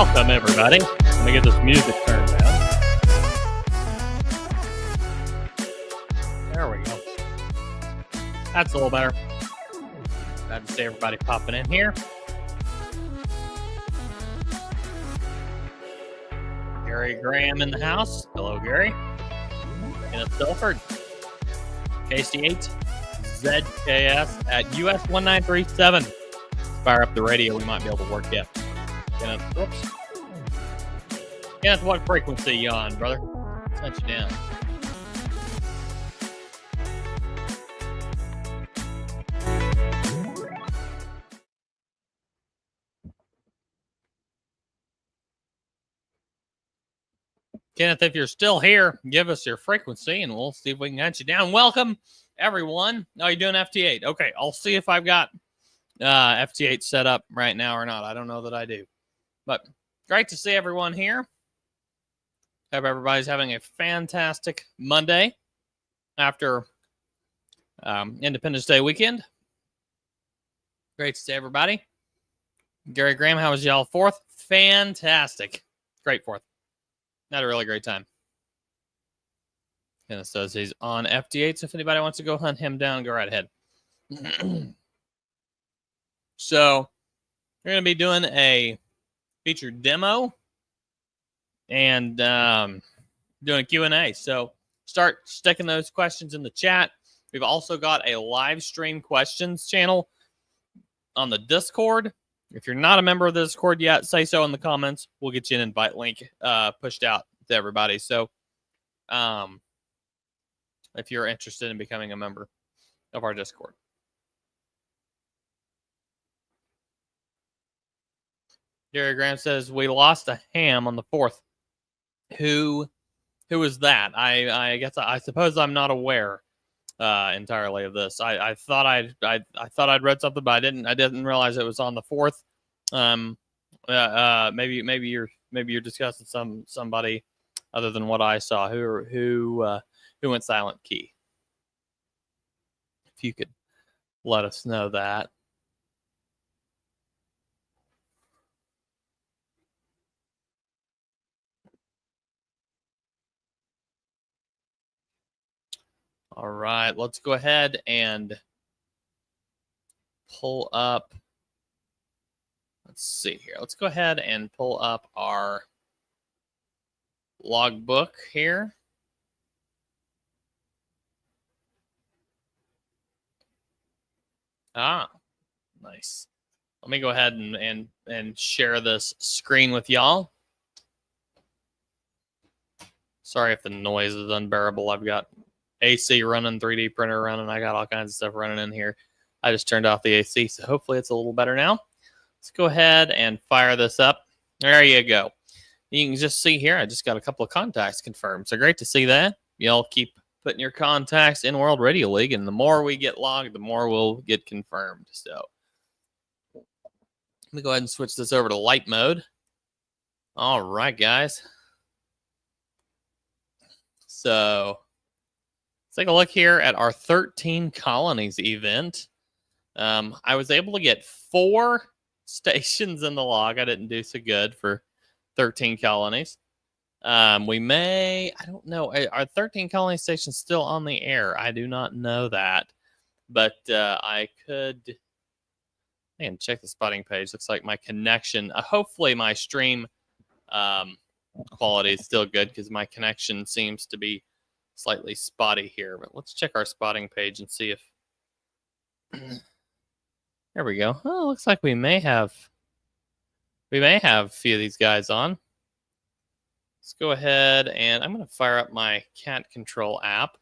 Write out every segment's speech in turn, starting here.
Welcome, everybody. Let me get this music turned down. There we go. That's a little better. Glad to see everybody popping in here. Gary Graham in the house. Hello, Gary. Kenneth Silford. KC8 ZKS at US 1937. Fire up the radio. We might be able to work it. Kenneth, whoops. Kenneth, what frequency you on, brother? Sent you down. Kenneth, if you're still here, give us your frequency and we'll see if we can hunt you down. Welcome, everyone. Oh, you're doing FT8. Okay, I'll see if I've got FT8 set up right now or not. I don't know that I do. But great to see everyone here. Hope everybody's having a fantastic Monday after Independence Day weekend. Great to see everybody. Gary Graham, how was y'all 4th? Fantastic. Great 4th. Had a really great time. Kenneth says he's on FT8, so if anybody wants to go hunt him down, go right ahead. So, we're going to be doing a featured demo and doing a Q&A. So, start sticking those questions in the chat. We've also got a live stream questions channel on the Discord. If you're not a member of the Discord yet, say so in the comments. We'll get you an invite link pushed out to everybody. So if you're interested in becoming a member of our Discord. Gary Graham says, we lost a ham on the 4th. Who is that? I guess I suppose I'm not aware entirely of this. I thought I'd read something, but I didn't realize it was on the 4th. Maybe you're discussing somebody other than what I saw who went silent key. If you could let us know that. All right, let's go ahead and pull up. Let's see here. Let's go ahead and pull up our logbook here. Ah, nice. Let me go ahead and share this screen with y'all. Sorry if the noise is unbearable. I've got AC running, 3D printer running. I got all kinds of stuff running in here. I just turned off the AC, so hopefully it's a little better now. Let's go ahead and fire this up. There you go. You can just see here, I just got a couple of contacts confirmed. So great to see that. Y'all keep putting your contacts in World Radio League, and the more we get logged, the more we'll get confirmed. So let me go ahead and switch this over to light mode. All right, guys. So let's take a look here at our 13 colonies event. I was able to get 4 stations in the log. I didn't do so good for 13 colonies. We may, I don't know, are 13 colony stations still on the air? I do not know that, but I could, and check the spotting page. Looks like my connection, hopefully my stream quality is still good because my connection seems to be slightly spotty here, but let's check our spotting page and see if there we go. Oh, looks like we may have a few of these guys on. Let's go ahead and I'm going to fire up my cat control app.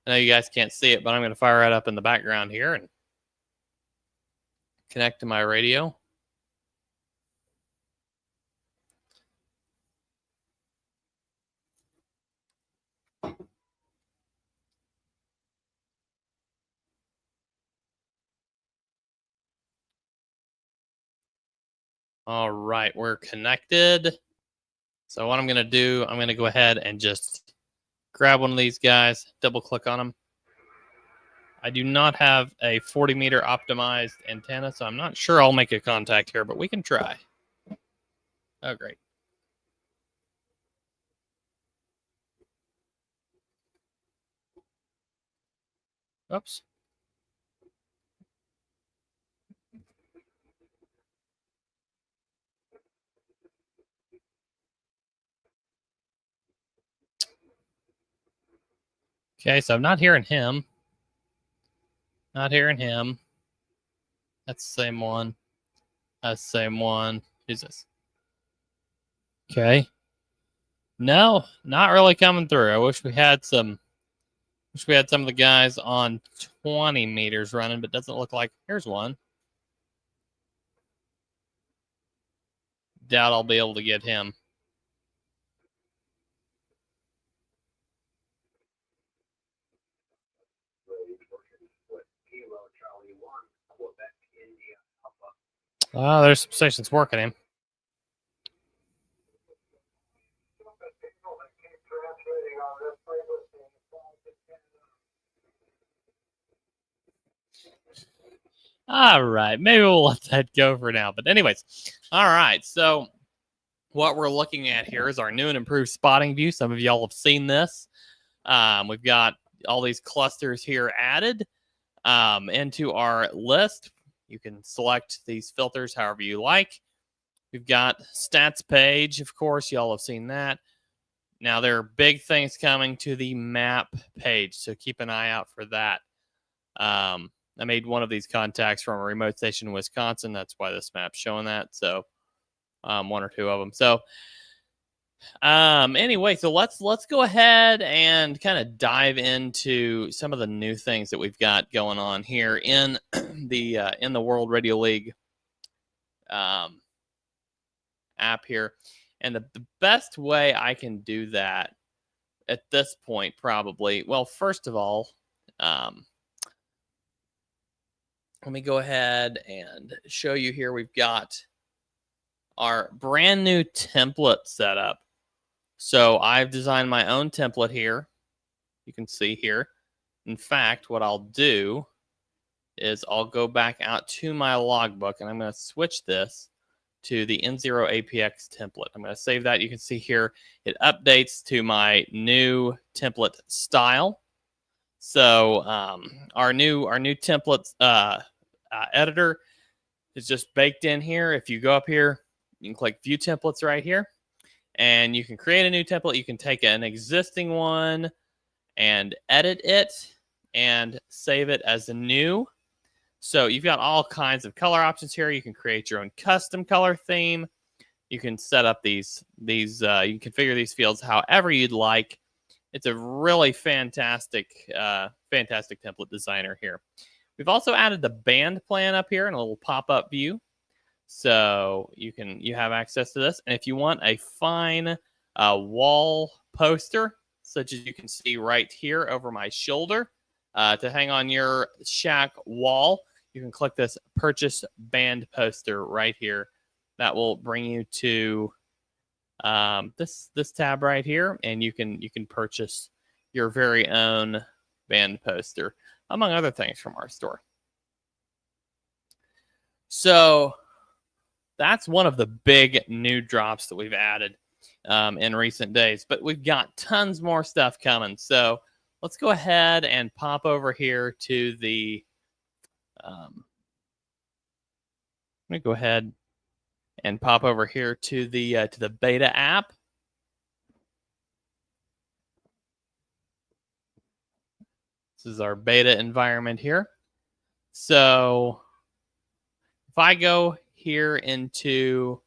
I know you guys can't see it, but I'm going to fire it up in the background here and connect to my radio. All right, we're connected. So what I'm going to do, I'm going to go ahead and just grab one of these guys, double click on them. I do not have a 40 meter optimized antenna, so I'm not sure I'll make a contact here, but we can try. Oh, great. Oops. Okay, so I'm not hearing him. Not hearing him. That's the same one. That's the same one. Who's this? Okay. No, not really coming through. I wish we had some. Wish we had some of the guys on 20 meters running, but doesn't look like. Here's one. Doubt I'll be able to get him. Oh, there's some stations working him. All right, maybe we'll let that go for now. But anyways, all right. So what we're looking at here is our new and improved spotting view. Some of y'all have seen this. We've got all these clusters here added into our list. You can select these filters however you like. We've got stats page, of course. Y'all have seen that. Now, there are big things coming to the map page, so keep an eye out for that. I made one of these contacts from a remote station in Wisconsin. That's why this map's showing that. So, one or two of them. So, anyway, so let's go ahead and kind of dive into some of the new things that we've got going on here in the World Radio League app here. And the best way I can do that at this point, probably, well, first of all, let me go ahead and show you here. We've got our brand new template set up. So I've designed my own template here. You can see here. In fact, what I'll do is I'll go back out to my logbook and I'm going to switch this to the N0APX template. I'm going to save that. You can see here it updates to my new template style. So our new template editor is just baked in here. If you go up here, you can click View Templates right here, and you can create a new template. You can take an existing one and edit it and save it as a new. So you've got all kinds of color options here. You can create your own custom color theme. You can set up these you can configure these fields however you'd like. It's a really fantastic template designer here. We've also added the band plan up here in a little pop-up view. So you have access to this. And if you want a fine wall poster, such as you can see right here over my shoulder, to hang on your shack wall, you can click this purchase band poster right here. That will bring you to this tab right here, and you can purchase your very own band poster, among other things from our store. So that's one of the big new drops that we've added in recent days, but we've got tons more stuff coming. So let's go ahead and pop over here to the I'm going to go ahead and pop over here to the beta app. This is our beta environment here. So if I go here into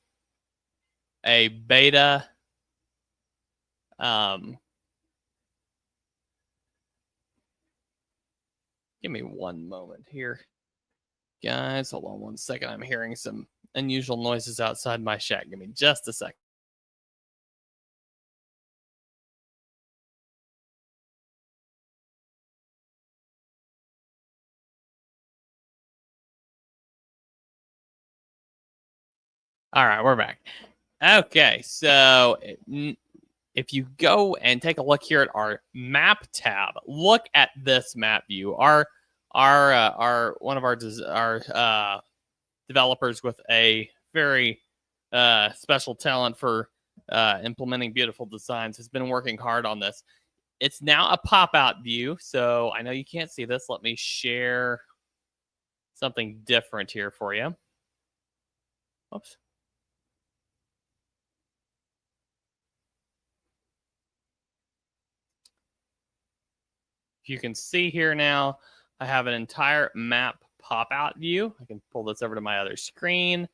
a beta, give me one moment here, guys. Hold on one second. I'm hearing some unusual noises outside my shack. Give me just a second. All right, we're back. Okay, so if you go and take a look here at our map tab, look at this map view. One of our developers with a very special talent for implementing beautiful designs, has been working hard on this. It's now a pop-out view, so I know you can't see this. Let me share something different here for you. Oops. You can see here now, I have an entire map pop-out view. I can pull this over to my other screen.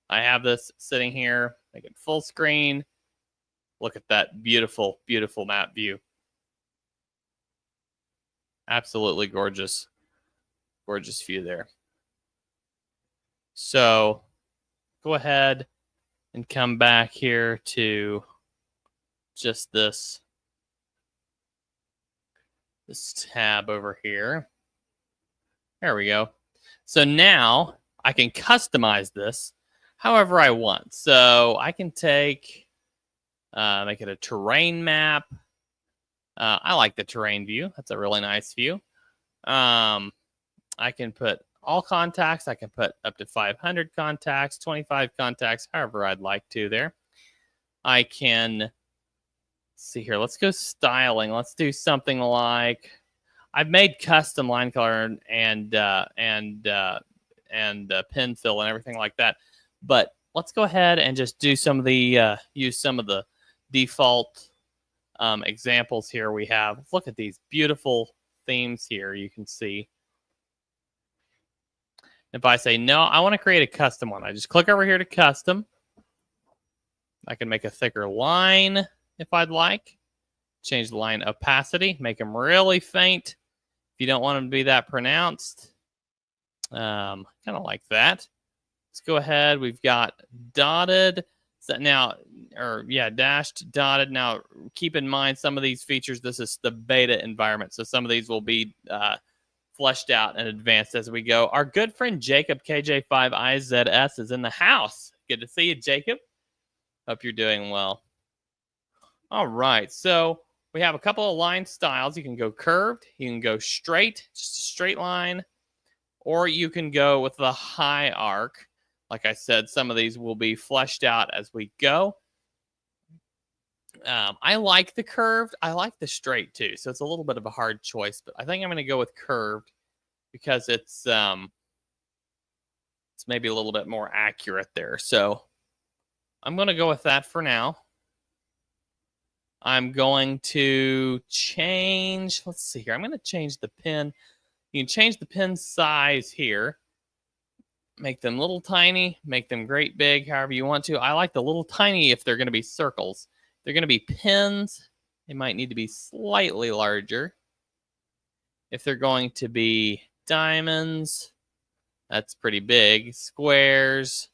I have this sitting here, make it full screen. Look at that beautiful, beautiful map view. Absolutely gorgeous, gorgeous view there. So go ahead and come back here to just this tab over here. There we go. So now I can customize this however I want. So I can take, make it a terrain map. I like the terrain view. That's a really nice view. I can put all contacts. I can put up to 500 contacts, 25 contacts, however I'd like to there. I can see here. Let's go styling. Let's do something like, I've made custom line color and pen fill and everything like that. But let's go ahead and just do some of the use some of the default examples here we have. Let's look at these beautiful themes here. You can see. If I say no, I want to create a custom one. I just click over here to custom. I can make a thicker line if I'd like. Change the line opacity, make them really faint. If you don't want them to be that pronounced, kind of like that. Let's go ahead. We've got dotted. So now, or yeah, dashed, dotted. Now, keep in mind some of these features. This is the beta environment, so some of these will be fleshed out and advanced as we go. Our good friend Jacob KJ5IZS is in the house. Good to see you, Jacob. Hope you're doing well. All right, so we have a couple of line styles. You can go curved, you can go straight, just a straight line, or you can go with the high arc. Like I said, some of these will be fleshed out as we go. I like the curved. I like the straight too. So it's a little bit of a hard choice, but I think I'm going to go with curved because it's maybe a little bit more accurate there. So I'm going to go with that for now. I'm going to change, let's see here. I'm going to change the pin. You can change the pin size here. Make them little tiny, make them great big, however you want to. I like the little tiny if they're going to be circles. If they're going to be pins, they might need to be slightly larger. If they're going to be diamonds, that's pretty big. Squares,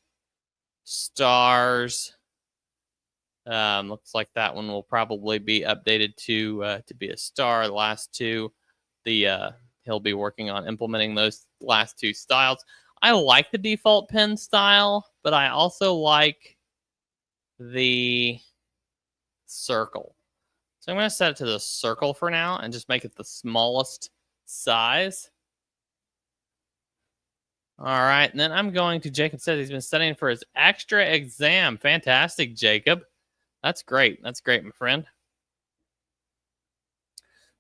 stars. Looks like that one will probably be updated to be a star. The last two, he'll be working on implementing those last two styles. I like the default pen style, but I also like the circle. So I'm going to set it to the circle for now and just make it the smallest size. All right, and then I'm going to, Jacob says he's been studying for his extra exam. Fantastic, Jacob. That's great. That's great, my friend.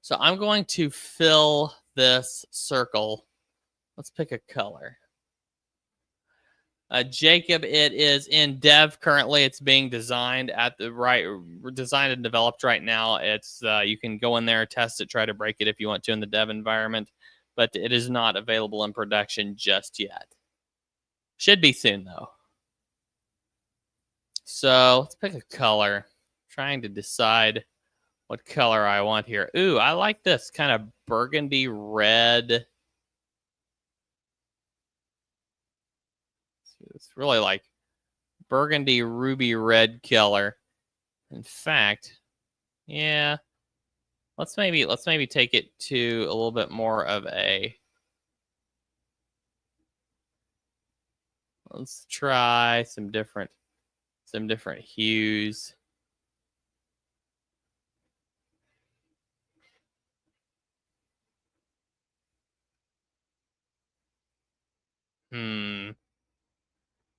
So I'm going to fill this circle. Let's pick a color. Jacob, it is in dev currently. It's being designed at the designed and developed right now. It's you can go in there, test it, try to break it if you want to in the dev environment, but it is not available in production just yet. Should be soon though. So let's pick a color. Trying to decide what color I want here. Ooh, I like this kind of burgundy red. It's really like burgundy ruby red color. In fact, yeah. Let's maybe take it to a little bit more of a. Let's try some different hues.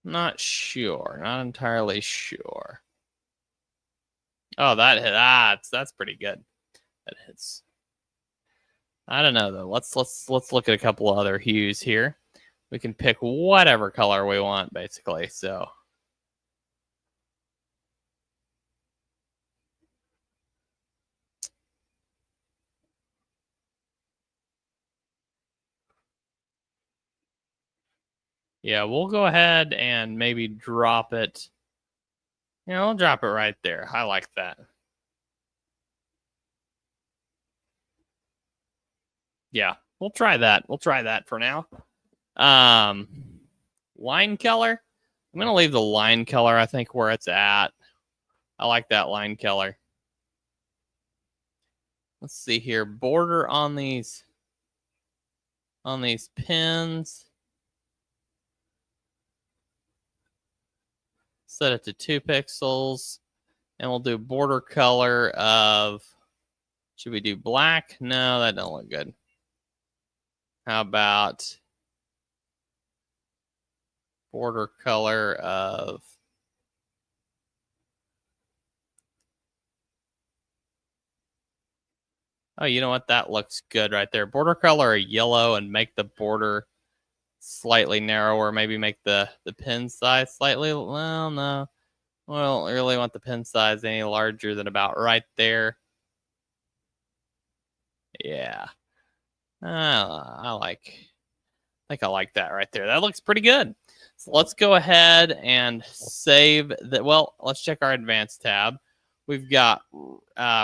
Not sure. Not entirely sure. Oh, that hit. That's pretty good. That hits. I don't know though. Let's look at a couple other hues here. We can pick whatever color we want, basically. So yeah, we'll go ahead and maybe drop it. Yeah, I'll drop it right there. I like that. Yeah, we'll try that. We'll try that for now. Line color. I'm gonna leave the line color, I think, where it's at. I like that line color. Let's see here. Border on these pins. Set it to 2 pixels. And we'll do border color of, should we do black? No, that don't look good. How about border color of, oh, you know what? That looks good right there. Border color of yellow and make the border slightly narrower. Maybe make the pin size slightly, well, no. We don't really want the pin size any larger than about right there. Yeah. I think I like that right there. That looks pretty good. So let's go ahead and save that. Well, let's check our advanced tab. We've got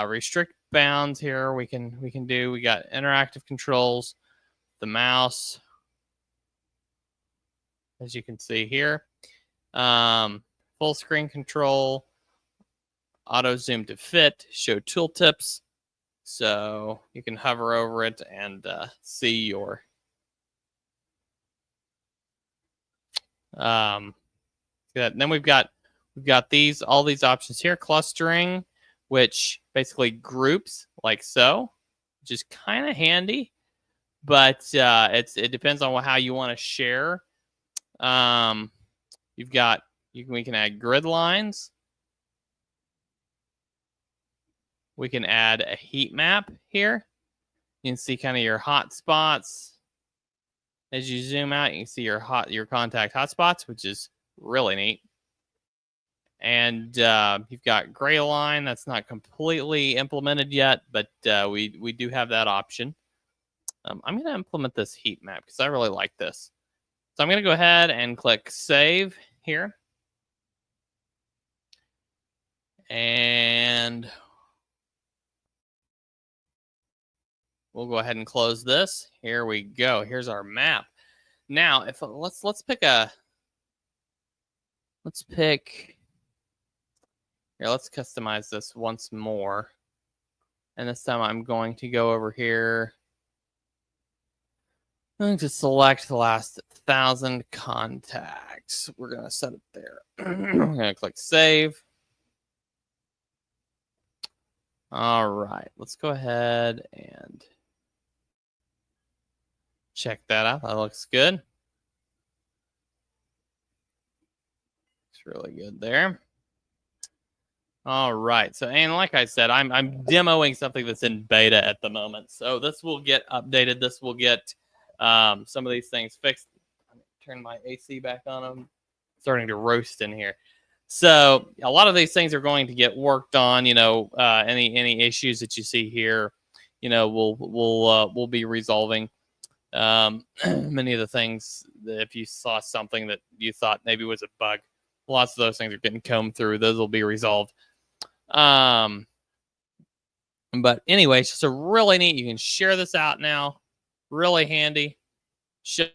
restrict bounds here. We can do. We got interactive controls, the mouse, as you can see here. Full screen control, auto zoom to fit, show tooltips. So you can hover over it and see your then we've got all these options here. Clustering, which basically groups like so, which is kind of handy, but it depends on how you want to share. We can add grid lines. We can add a heat map here. You can see kind of your hot spots. As you zoom out, you can see your contact hotspots, which is really neat. And you've got gray line. That's not completely implemented yet, but we do have that option. I'm going to implement this heat map because I really like this. So I'm going to go ahead and click Save here. And we'll go ahead and close this. Here we go. Here's our map. Now, if let's pick here, let's customize this once more. And this time I'm going to go over here. I'm going to select the last 1,000 contacts. We're going to set it there. We're going to click Save. All right, let's go ahead and check that out. That looks good. Looks really good there. All right. So, and like I said, I'm demoing something that's in beta at the moment. So this will get updated. This will get some of these things fixed. Turn my AC back on. I'm starting to roast in here. So a lot of these things are going to get worked on. You know, any issues that you see here, you know, we'll be resolving. Many of the things that if you saw something that you thought maybe was a bug, lots of those things are getting combed through. Those will be resolved. But anyway, it's just a really neat. You can share this out now. Really handy. Just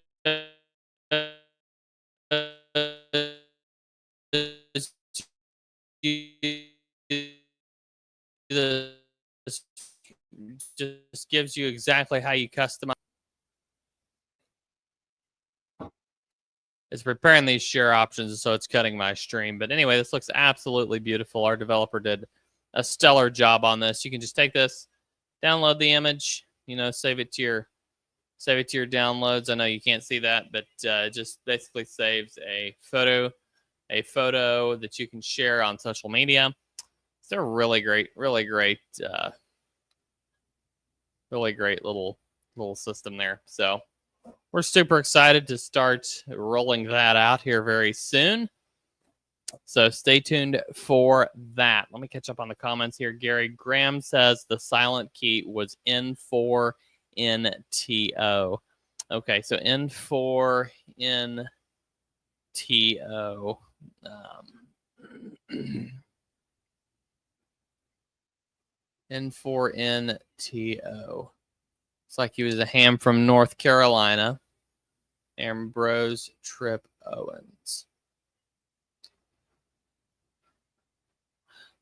gives you exactly how you customize. It's preparing these share options, so it's cutting my stream. But anyway, this looks absolutely beautiful. Our developer did a stellar job on this. You can just take this, download the image, you know, save it to Save it to your downloads. I know you can't see that, but it just basically saves a photo that you can share on social media. It's a really great little system there. So we're super excited to start rolling that out here very soon. So stay tuned for that. Let me catch up on the comments here. Gary Graham says the silent key was N4NTO. Okay, so N4NTO. N4NTO. It's like he was a ham from North Carolina. Ambrose Tripp Owens.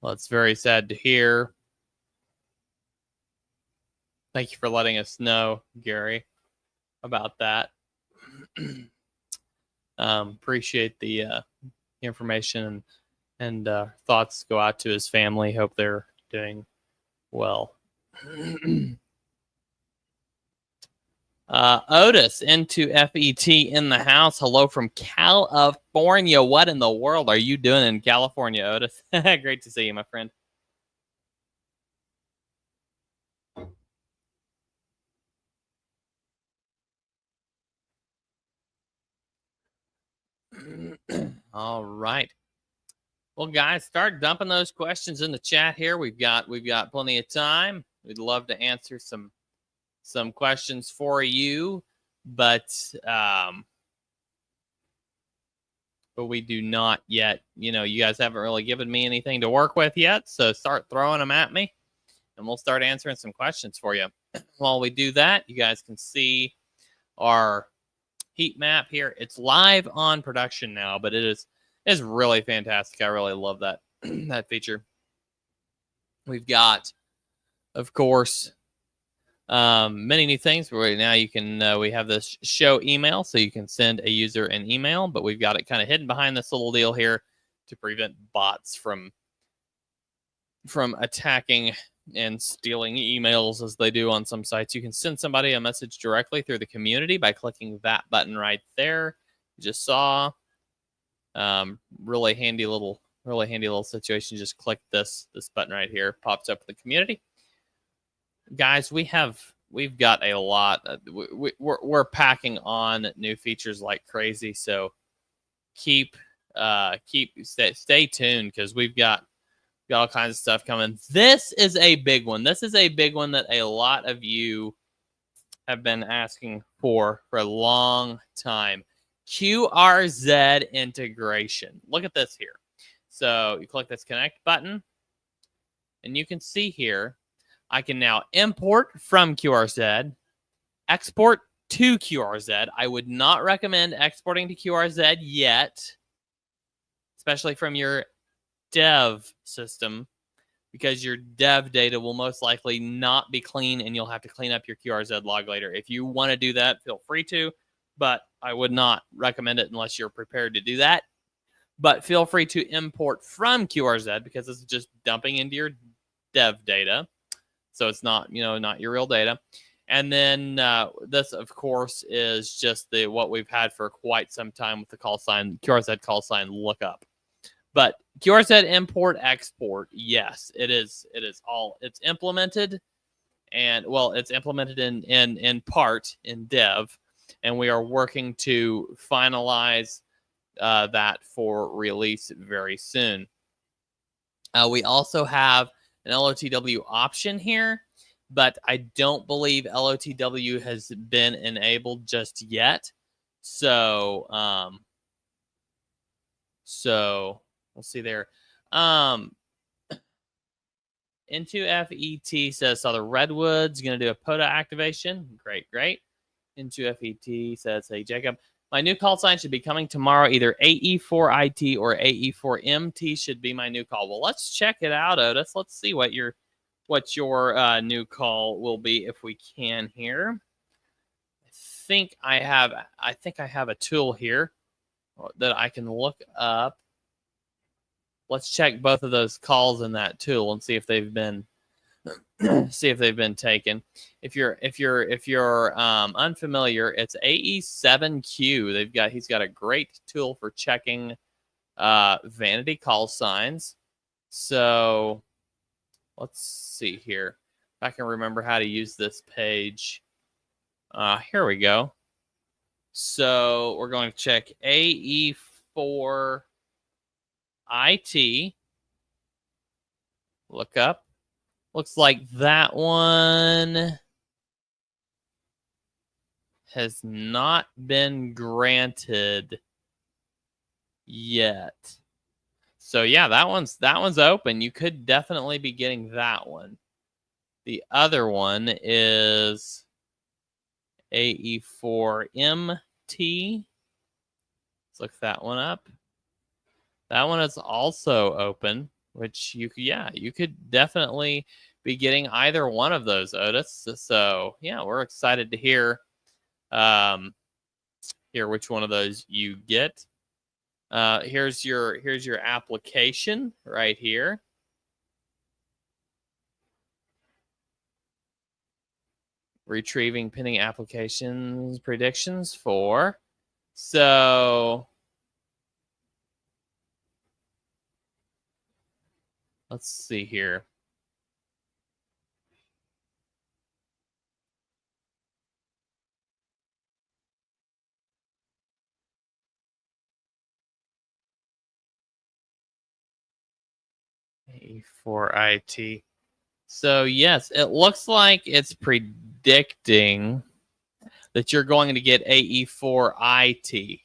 Well, it's very sad to hear. Thank you for letting us know, Gary, about that. Appreciate the information and thoughts go out to his family. Hope they're doing well. Otis, N0APX in the house. Hello from California. What in the world are you doing in California, Otis? Great to see you, my friend. All right. Well, guys, start dumping those questions in the chat here. We've got plenty of time. We'd love to answer some questions for you, but we do not yet. You guys haven't really given me anything to work with yet, so start throwing them at me, and we'll start answering some questions for you. While we do that, you guys can see our heat map here. It's live on production now, but it's really fantastic. I really love that that feature. We've got, of course, many new things. Right now, you can we have this show email, so you can send a user an email, but we've got it kind of hidden behind this little deal here to prevent bots from attacking and stealing emails as they do on some sites. You can send somebody a message directly through the community by clicking that button right there. You just saw. Really handy little situation. Just click this button right here. Pops up in the community. Guys, we've got a lot. We're packing on new features like crazy. So stay tuned, because we've got all kinds of stuff coming. This is a big one. This is a big one that a lot of you have been asking for a long time. QRZ integration. Look at this here. So you click this connect button, and you can see here, I can now import from QRZ, export to QRZ. I would not recommend exporting to QRZ yet, especially from your dev system, because your dev data will most likely not be clean, and you'll have to clean up your QRZ log later. If you want to do that, feel free to, but I would not recommend it unless you're prepared to do that. But feel free to import from QRZ, because it's just dumping into your dev data. So it's not, not your real data. And then this, of course, is just what we've had for quite some time with the QRZ call sign lookup. But QRZ import export, yes, it's implemented, and it's implemented in part in dev, and we are working to finalize that for release very soon. We also have an LOTW option here, but I don't believe LOTW has been enabled just yet. So we'll see there. N0APX says, saw the Redwoods going to do a POTA activation. Great. N0APX says, hey, Jacob, my new call sign should be coming tomorrow. Either AE4IT or AE4MT should be my new call. Well, let's check it out, Otis. Let's see what your new call will be, if we can here. I think I have a tool here that I can look up. Let's check both of those calls in that tool and see if they've been see if they've been taken. If you're unfamiliar, it's AE7Q. He's got a great tool for checking vanity call signs. So let's see here. If I can remember how to use this page. Here we go. So we're going to check AE4IT. Look up. Looks like that one has not been granted yet. So yeah, that one's open. You could definitely be getting that one. The other one is AE4MT. Let's look that one up. That one is also open, which you could definitely be getting either one of those, Otis. So yeah, we're excited to hear which one of those you get. Here's your application right here. Retrieving pending applications predictions for. So let's see here. A4IT. So yes, it looks like it's predicting that you're going to get AE4IT.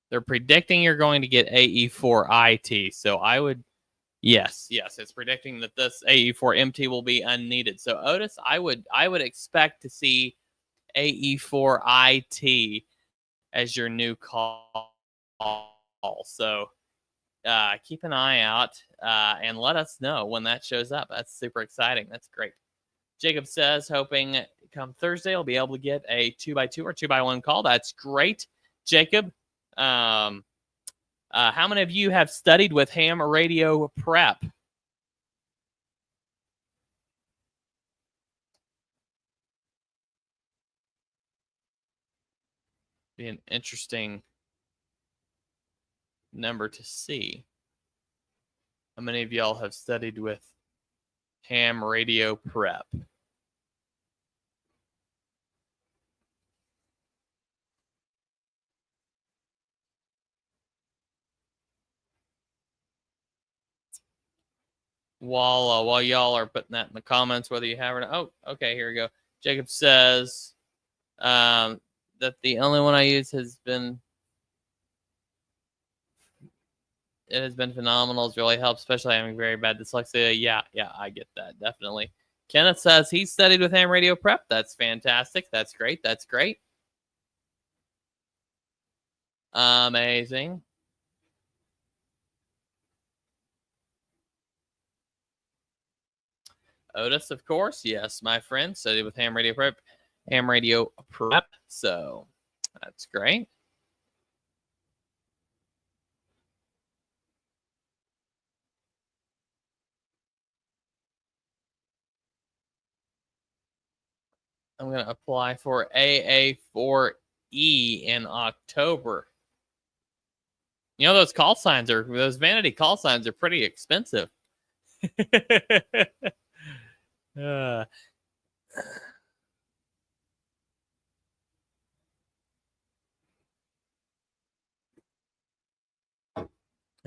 They're predicting you're going to get AE4IT. So I would, yes, it's predicting that this AE4MT will be unneeded. So Otis, I would expect to see AE4IT as your new call. So keep an eye out and let us know when that shows up. That's super exciting. That's great. Jacob says, hoping come Thursday, I'll be able to get a 2x2 or 2x1 call. That's great, Jacob. How many of you have studied with ham radio prep? Be an interesting number to see. How many of y'all have studied with ham radio prep? While y'all are putting that in the comments, whether you have or not. Oh, okay, here we go. Jacob says that the only one I use has been phenomenal. It's really helped, especially having very bad dyslexia. Yeah, I get that, definitely. Kenneth says he studied with ham radio prep. That's fantastic. That's great. Amazing. Otis, of course. Yes, my friend studied with ham radio prep. So that's great. I'm going to apply for AA4E in October. You know, those vanity call signs are pretty expensive.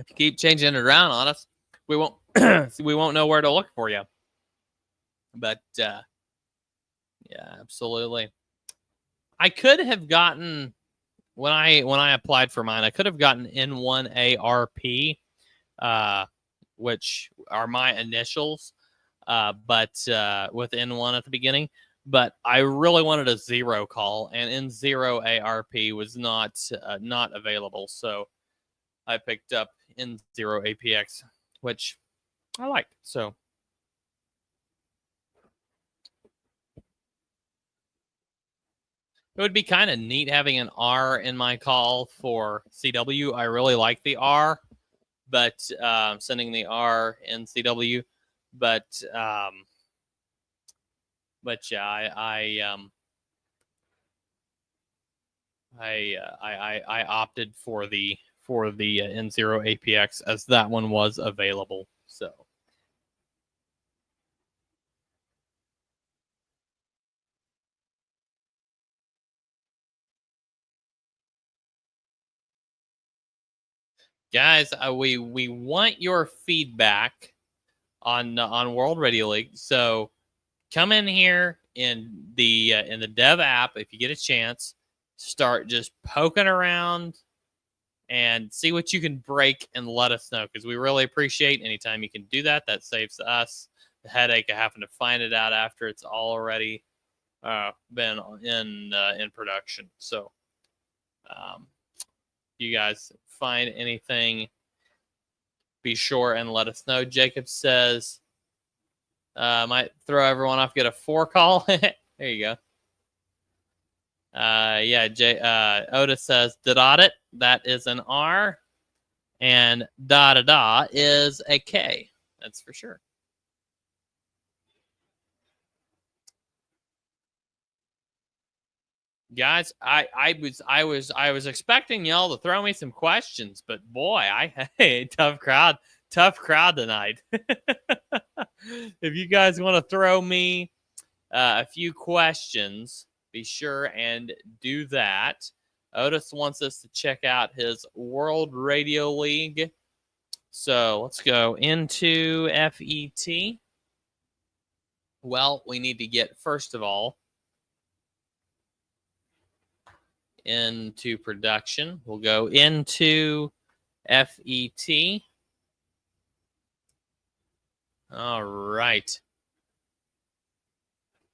If you keep changing it around on us, we won't know where to look for you. But yeah, absolutely. I could have gotten when I applied for mine, I could have gotten N0APX, which are my initials, but with N1 at the beginning. But I really wanted a 0 call, and N0APX was not available, so I picked up N0APX, which I liked. So it would be kind of neat having an R in my call for CW. I really like the R, but sending the R in CW. But But yeah, I opted for the N0APX as that one was available. So guys, we want your feedback on World Radio League. So come in here in the dev app if you get a chance. Start just poking around and see what you can break and let us know, because we really appreciate anytime you can do that. That saves us the headache of having to find it out after it's already been in production. So you guys find anything, be sure and let us know. Jacob says might throw everyone off, get a 4 call. There you go. Yeah, Otis says da-da-it. That is an R. And da-da-da is a K. That's for sure. Guys, I was expecting y'all to throw me some questions, but boy, hey, tough crowd tonight. If you guys want to throw me a few questions, be sure and do that. Otis wants us to check out his World Radio League. So let's go into FET. Well, we need to get, first of all, into production. We'll go into FET. All right.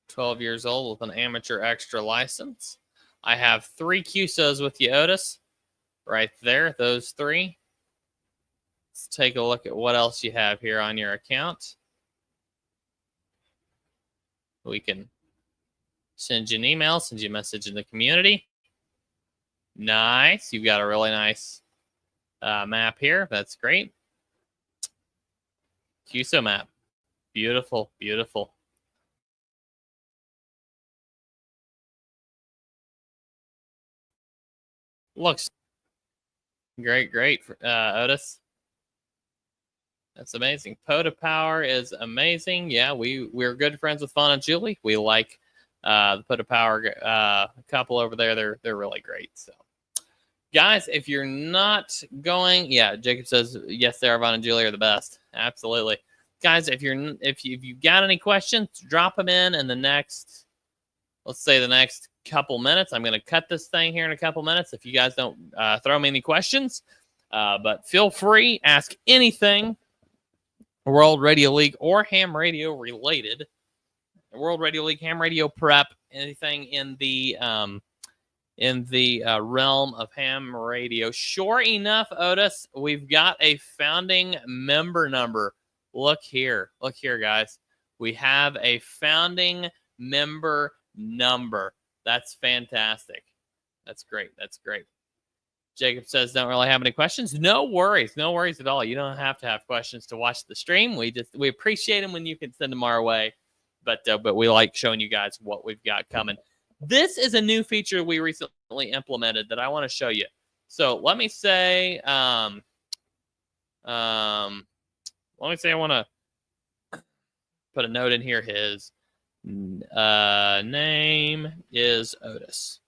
12 years old with an amateur extra license. I have 3 QSOs with you, Otis. Right there, those 3. Let's take a look at what else you have here on your account. We can send you an email, send you a message in the community. Nice. You've got a really nice map here. That's great. QSO map. Beautiful, beautiful. Looks great, Otis. That's amazing. Pota Power is amazing. Yeah, we're good friends with Fawn and Julie. We like the Pota Power couple over there. They're really great. So, guys, if you're not going, yeah, Jacob says yes, they are. Fawn and Julie are the best. Absolutely, guys. If you've got any questions, drop them in the next, let's say the next couple minutes. I'm going to cut this thing here in a couple minutes. If you guys don't throw me any questions, but feel free, ask anything World Radio League or ham radio related. World Radio League, ham radio prep, anything in the realm of ham radio. Sure enough, Otis, we've got a founding member number. Look here, guys. We have a founding member number. That's fantastic. That's great. Jacob says, don't really have any questions. No worries at all. You don't have to have questions to watch the stream. We appreciate them when you can send them our way, but we like showing you guys what we've got coming. This is a new feature we recently implemented that I want to show you. So let me say, I want to put a note in here. His name is Otis.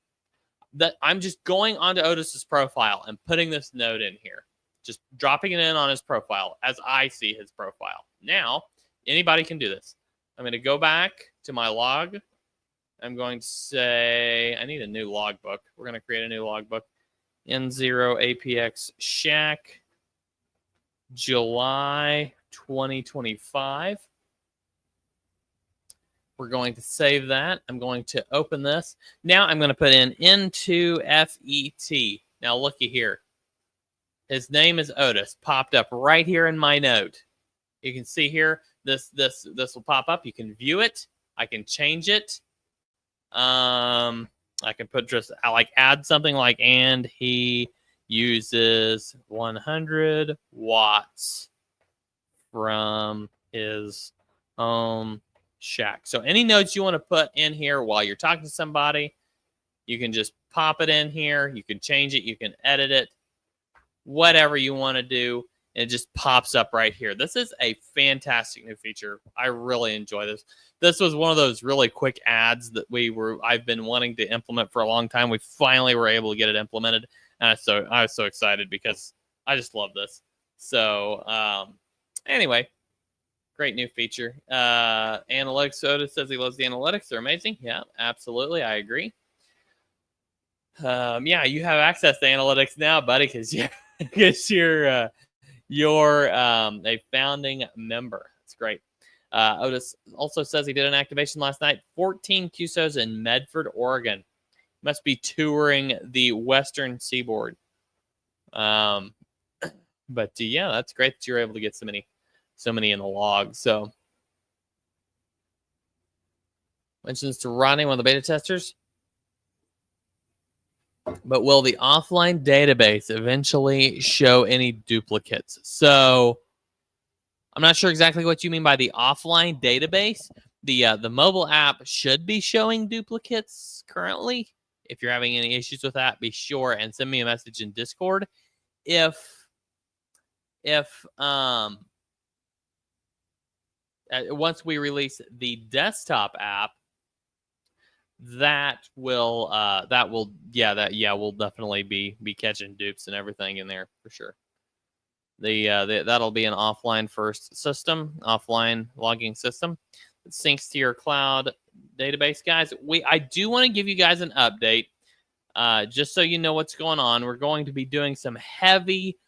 That I'm just going onto Otis's profile and putting this note in here, just dropping it in on his profile as I see his profile. Now, anybody can do this. I'm going to go back to my log. I'm going to say, I need a new logbook. We're going to create a new logbook. N0APX Shack, July 2025. We're going to save that. I'm going to open this. Now I'm going to put in N0APX. Now looky here. His name is Otis. Popped up right here in my note. You can see here, this will pop up. You can view it. I can change it. I can put just like add something like, and he uses 100 watts from his home shack. So any notes you want to put in here while you're talking to somebody, you can just pop it in here. You can change it. You can edit it, whatever you want to do. And it just pops up right here. This is a fantastic new feature. I really enjoy this. This was one of those really quick ads that I've been wanting to implement for a long time. We finally were able to get it implemented. And I was so excited because I just love this. So anyway, great new feature. Analytics Soda says he loves the analytics. They're amazing. Yeah, absolutely. I agree. Yeah, you have access to analytics now, buddy, because you're a founding member. That's great. Otis also says he did an activation last night. 14 QSOs in Medford, Oregon. Must be touring the Western Seaboard. But yeah, that's great that you're able to get so many in the log. So mentions to Rodney, one of the beta testers. But will the offline database eventually show any duplicates? So I'm not sure exactly what you mean by the offline database. The mobile app should be showing duplicates currently. If you're having any issues with that, be sure and send me a message in Discord. Once we release the desktop app, we'll definitely be catching dupes and everything in there for sure. That'll be an offline first system, offline logging system that syncs to your cloud database, guys. I do want to give you guys an update, just so you know what's going on. We're going to be doing some heavy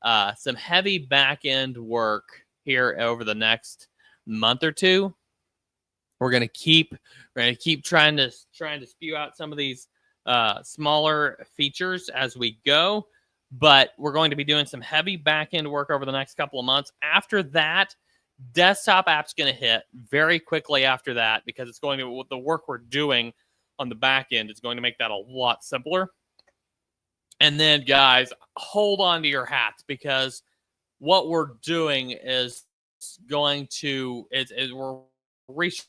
back end work here over the next month or two. We're gonna keep trying to spew out some of these smaller features as we go, but we're going to be doing some heavy back end work over the next couple of months. After that, desktop app's going to hit very quickly after that, because it's going to, the work we're doing on the back end is going to make that a lot simpler. And then, guys, hold on to your hats, because what we're doing is going to we're reaching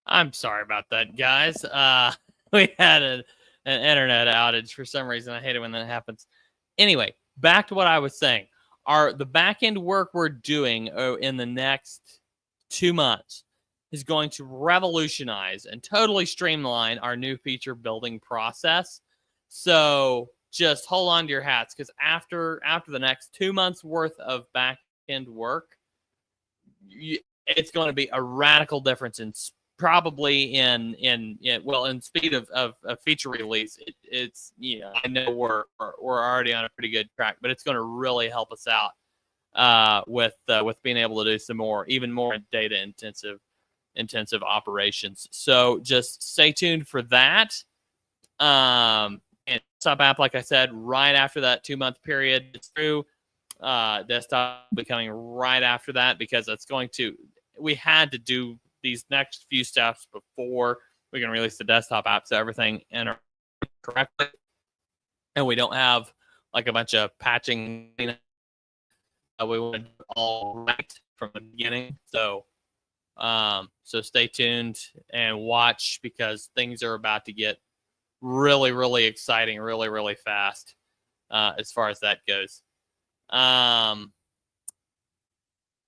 I'm sorry about that, guys. We had an internet outage for some reason. I hate it when that happens. Anyway, back to what I was saying. The back end work we're doing in the next 2 months is going to revolutionize and totally streamline our new feature building process. So just hold on to your hats, because after the next 2 months worth of back end work, it's going to be a radical difference in probably in speed of feature release. It's I know we're already on a pretty good track, but it's going to really help us out with being able to do even more data intensive operations. So just stay tuned for that. And sub app, like I said, right after that 2-month period is through. Desktop will be coming right after that, because we had to do these next few steps before we can release the desktop app, so everything enters correctly, and we don't have like a bunch of patching. We want to do it all right from the beginning. So stay tuned and watch, because things are about to get really, really exciting, really, really fast as far as that goes.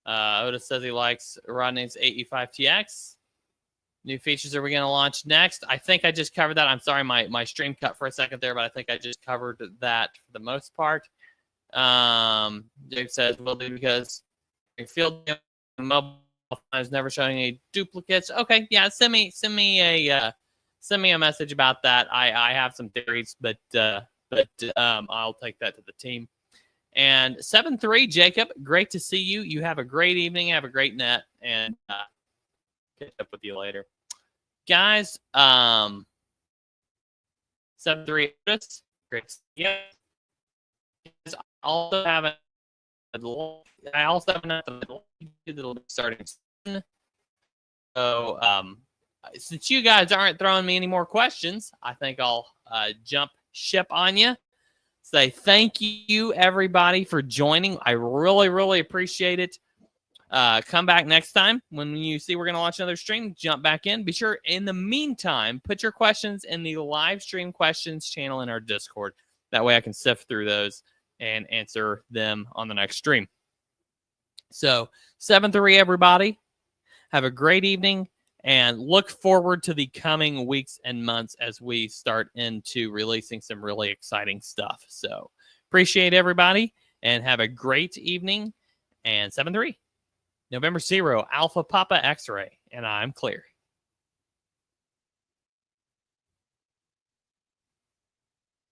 Otis says he likes Rodney's 8E5TX. New features are we going to launch next? I think I just covered that. I'm sorry, my stream cut for a second there, but I think I just covered that for the most part. Jake says, will do, because field mobile I was never showing any duplicates. Okay, yeah, send me a message about that. I have some theories, but I'll take that to the team. And 7-3, Jacob, great to see you. You have a great evening. Have a great net, and catch up with you later, guys. 7-3, great to see you. I also have that'll be starting soon. So since you guys aren't throwing me any more questions, I think I'll jump ship on you. Say thank you, everybody, for joining. I really, really appreciate it. Come back next time when you see we're going to launch another stream. Jump back in. Be sure, in the meantime, put your questions in the live stream questions channel in our Discord. That way I can sift through those and answer them on the next stream. So 7-3, everybody. Have a great evening. And look forward to the coming weeks and months as we start into releasing some really exciting stuff. So appreciate everybody and have a great evening. And 7-3, November 0, Alpha Papa X-Ray. And I'm clear.